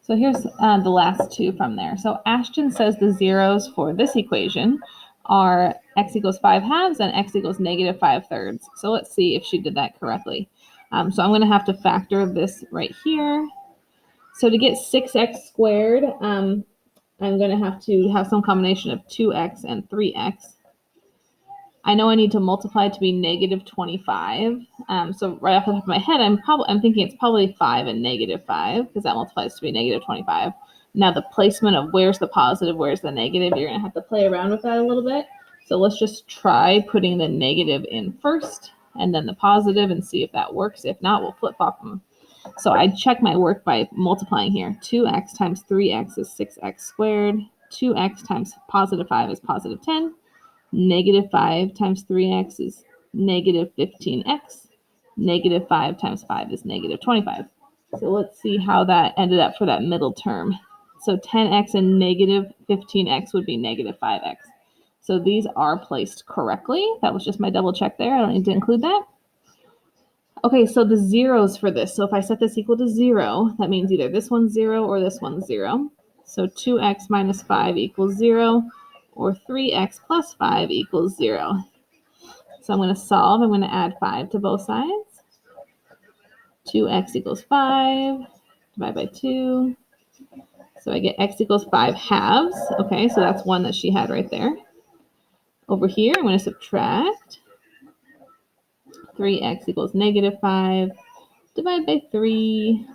So here's the last two from there. So Ashton says the zeros for this equation are x equals 5 halves and x equals negative 5 thirds. So let's see if she did that correctly. So I'm going to have to factor this right here. So to get 6x squared, I'm going to have some combination of 2x and 3x. I know I need to multiply to be negative 25. So right off the top of my head, I'm thinking it's probably 5 and negative 5 because that multiplies to be negative 25. Now the placement of where's the positive, where's the negative, you're going to have to play around with that a little bit. So let's just try putting the negative in first and then the positive and see if that works. If not, we'll flip-flop them. So I check my work by multiplying here. 2x times 3x is 6x squared. 2x times positive 5 is positive 10. Negative 5 times 3x is negative 15x. Negative 5 times 5 is negative 25. So let's see how that ended up for that middle term. So 10x and negative 15x would be negative 5x. So these are placed correctly. That was just my double check there. I don't need to include that. Okay, so the zeros for this. So if I set this equal to 0, that means either this one's 0 or this one's 0. So 2x minus 5 equals 0. Or 3x plus 5 equals 0. So I'm going to solve. I'm going to add 5 to both sides. 2x equals 5. Divide by 2. So I get x equals 5 halves. Okay, so that's one that she had right there. Over here, I'm going to subtract. 3x equals negative 5. Divide by 3.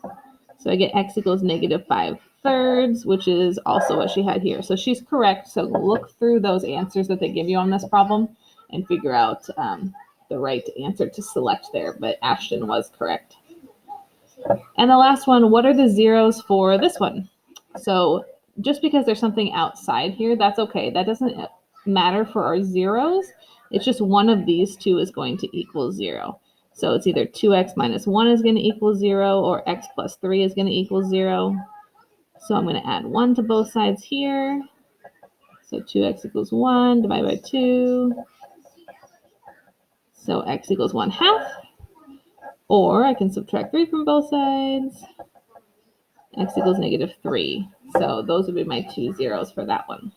So I get x equals negative 5 thirds, which is also what she had here. So she's correct. So look through those answers that they give you on this problem and figure out the right answer to select there. But Ashton was correct. And the last one, what are the zeros for this one? So just because there's something outside here, that's okay. That doesn't matter for our zeros. It's just one of these two is going to equal 0. So it's either 2x minus 1 is going to equal 0 or x plus 3 is going to equal 0. So I'm going to add 1 to both sides here. So 2x equals 1, divide by 2. So x equals 1 half. Or I can subtract 3 from both sides. X equals negative 3. So those would be my two zeros for that one.